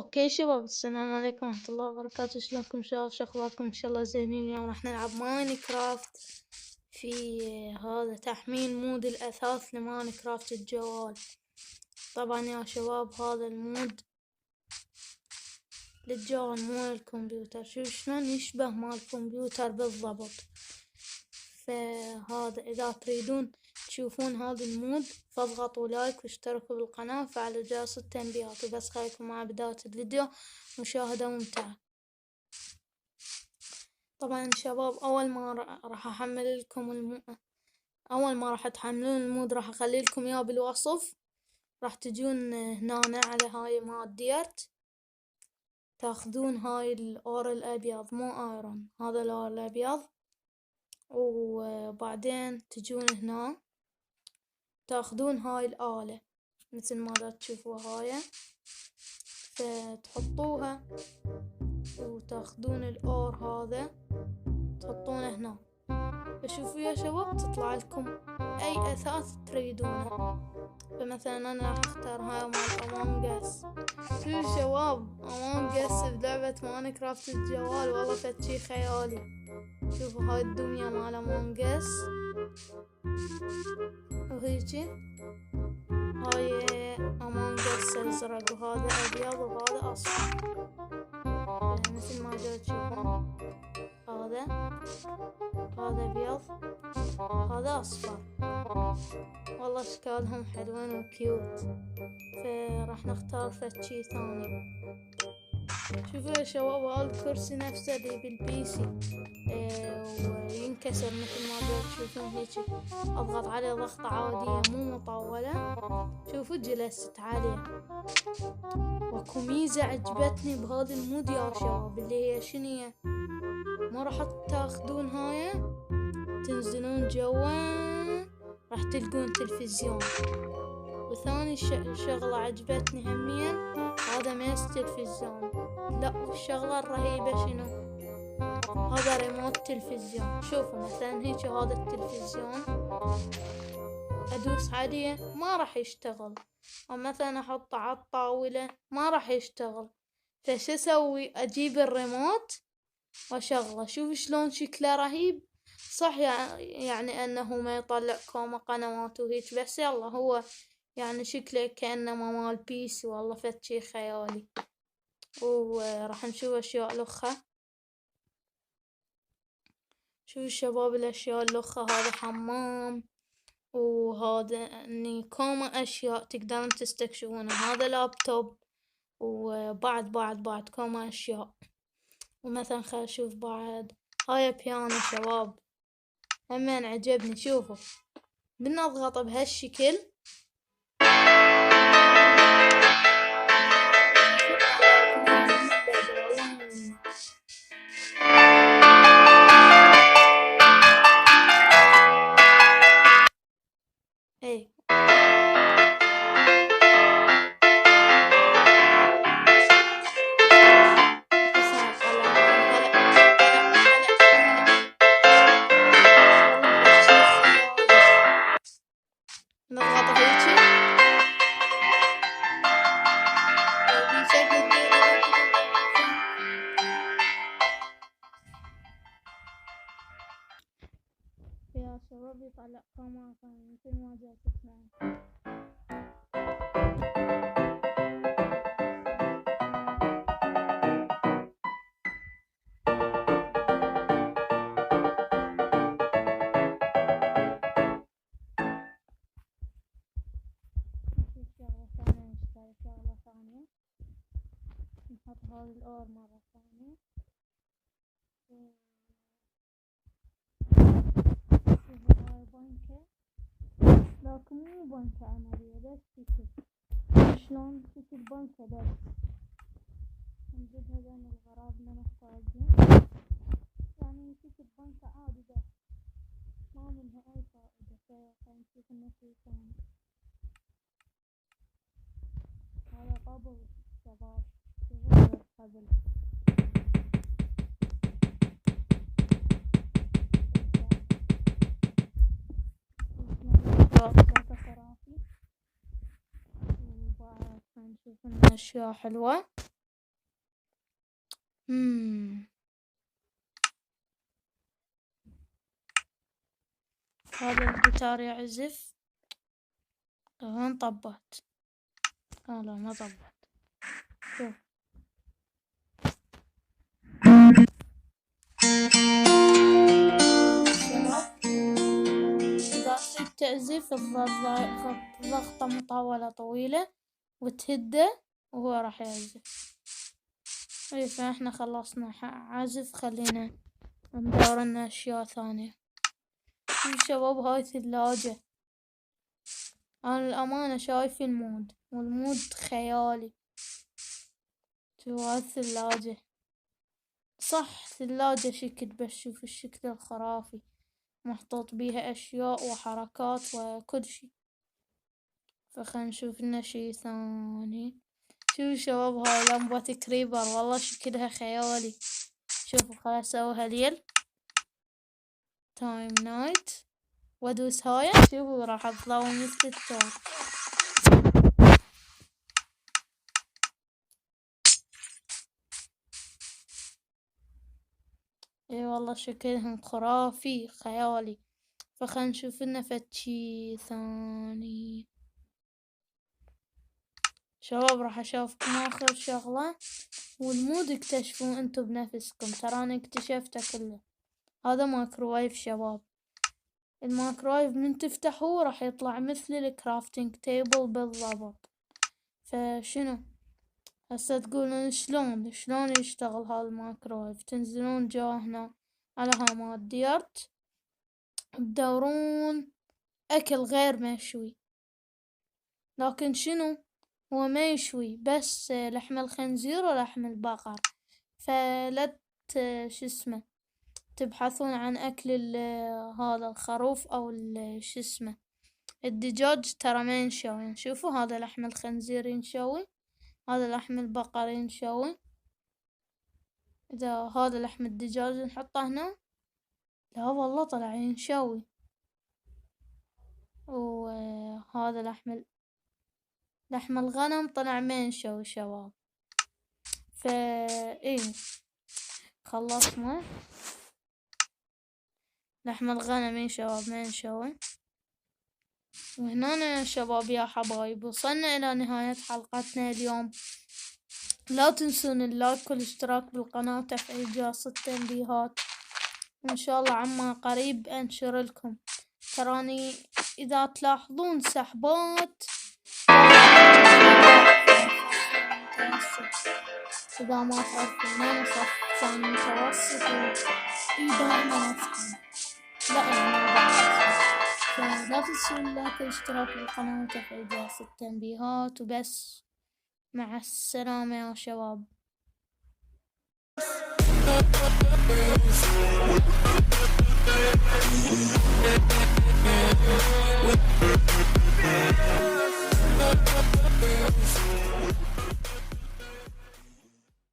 اوكي شباب، السلام عليكم ورحمة الله وبركاته. شلونكم شباب؟ شو اخباركم؟ ان شاء الله زينين. اليوم راح نلعب ماينكرافت في هذا تحميل مود الاثاث لماينكرافت الجوال. طبعا يا شباب هذا المود للجوال مو للكمبيوتر. شوف شلون يشبه مال الكمبيوتر بالضبط. فهذا اذا تريدون تشوفون هذا المود فاضغطوا لايك واشتركوا بالقناة وفعلوا جرس التنبيهات. وبس خليكم مع بداية الفيديو مشاهدة ممتعة. طبعا شباب اول ما راح احمل لكم اول ما راح تحملون المود راح اخلي لكم اياه بالوصف. راح تجون هنا على هاي مال ديرت، تاخذون هاي الاور الابيض مو ايرون، هذا الاور الابيض. وبعدين تجون هنا تاخذون هاي الآلة مثل ما دا تشوفوا هاي، فتحطوها وتاخذون الأور هذا تحطونه هنا. فشوفوا يا شباب تطلع لكم أي أثاث تريدونه. فمثلا أنا راح أختار هاي مال أمونج أس. شوفوا شباب أمونج أس بلعبة ماينكرافت الجوال، والله فد شي خيالي. شوفوا هاي الدمية مال أمونج أس وهيجي هاي أمونج أس أزرق، وهذا أبيض وهذا أصفر مثل ما جا تشوفون. هذا أبيض هذا أصفر، والله أشكالهم حلوين وكيوت. فراح نختار فد شي ثاني. شوفوا يا شباب هذا الكرسي نفسه اللي بالبيسي وينكسر مثل ما جا تشوفون هيجي. أضغط عليه ضغطة عادية مو مطولة. شوفوا جلست عليه. واكو ميزة عجبتني بهذا المود يا شباب اللي هي شنية، ما راح تاخذون هاي تنزلون جوا راح تلقون تلفزيون. وثاني شغلة عجبتني هميا هذا ميز تلفزيون. لا والشغلة الرهيبة شنو؟ هذا ريموت تلفزيون. شوفوا مثلا هيك هذا التلفزيون ادوس عليه ما راح يشتغل، او مثلا احطه على الطاولة ما راح يشتغل. فش اسوي؟ اجيب الريموت واشغله. شوف شلون شكله رهيب. صح يعني انه ما يطلع كوما قنوات وهيك، بس يلا هو يعني شكله كأنه مال بيس. والله فد شي خيالي. وراح نشوف اشياء الاخرى. شوف الشباب الاشياء الاخرى، هذا حمام، وهذا اني كوما اشياء تقدرون تستكشفونها. هذا لابتوب، وبعد كوما اشياء. ومثلا خل اشوف بعد هاي بيانو شباب همين عجبني. شوفوا بنضغط بهالشكل اي نضغط هيجي يا شباب يطلع كمان مثل ما جا تسمعون. شغلة ثانية نحط هذا الأور مرة ثانية. شوفوا هاي بنكة، لكن مو بنكة عملية بس شكل. شلون شكل بنكة بس نجيبها بين الغراض ما نحتاجين، يعني شكل بنكة عادي بس ما منها أي فائدة. فخلينا نشوف لنا شي ثاني. هذا قبل شباب، شوفوا هذا القبل. وبعد نشوف لنا أشياء حلوة. هذا الجيتار يعزف. وين طبت؟ لا ما طبت. شوف إذا تريد تعزف تظل ضغطة مطولة طويلة وتهده وهو راح يعزف. اي فاحنا خلصنا عزف، خلينا ندور لنا اشياء ثانية. شوف شباب هاي ثلاجة، انا الامانة شايف المود والمود خيالي. شوف هاي الثلاجة، صح ثلاجة شكل، بس شوف الشكل الخرافي، محطوط بيها اشياء وحركات وكل شي. فخلنا نشوف لنا شي ثاني. شوف شباب هاي لمبة كريبر، والله شكلها خيالي. شوفوا خليني اسويها ليل تايم نايت وادوس هاي، شوفوا راح تضوي مثل الثور. اي والله شكلهم خرافي خيالي. فخلنا نشوف لنا فد شي ثاني. شباب راح اشوفكم اخر شغلة، والمود اكتشفوه انتو بنفسكم، تراني اكتشفته كله. هذا مايكروويف شباب، المايكروويف من تفتحوه راح يطلع مثل الكرافتنج تيبل بالضبط. فشنو هسه تقولون شلون يشتغل هذا المايكروويف؟ تنزلون جوا هنا على هامات ديرت، تدورون اكل غير مشوي، لكن شنو هو ما يشوي بس لحم الخنزير ولحم البقر. فلا شو اسمه تبحثون عن اكل هذا الخروف او شو اسمه الدجاج، ترى ما ينشوي. شوفوا هذا لحم الخنزير ينشوي، هذا لحم البقر ينشوي. إذا هذا لحم الدجاج نحطه هنا، لا والله طلع ينشوي. وهذا لحم الغنم طلع ما ينشوي شباب. ايه خلصنا لحم الغنم يا شباب ما ينشوي. وهنا شباب يا حبايب وصلنا إلى نهاية حلقتنا اليوم. لا تنسون اللايك والاشتراك بالقناة وتفعيل جرس التنبيهات، وإن شاء الله عما قريب أنشر لكم. تراني إذا تلاحظون سحبات إذا ما تعرفون أنا صف ثاني متوسط دائما أسحب، لا يعني لا تنسون اللايك والاشتراك بالقناة وتفعيل جرس التنبيهات وبس. مع السلامة يا شباب.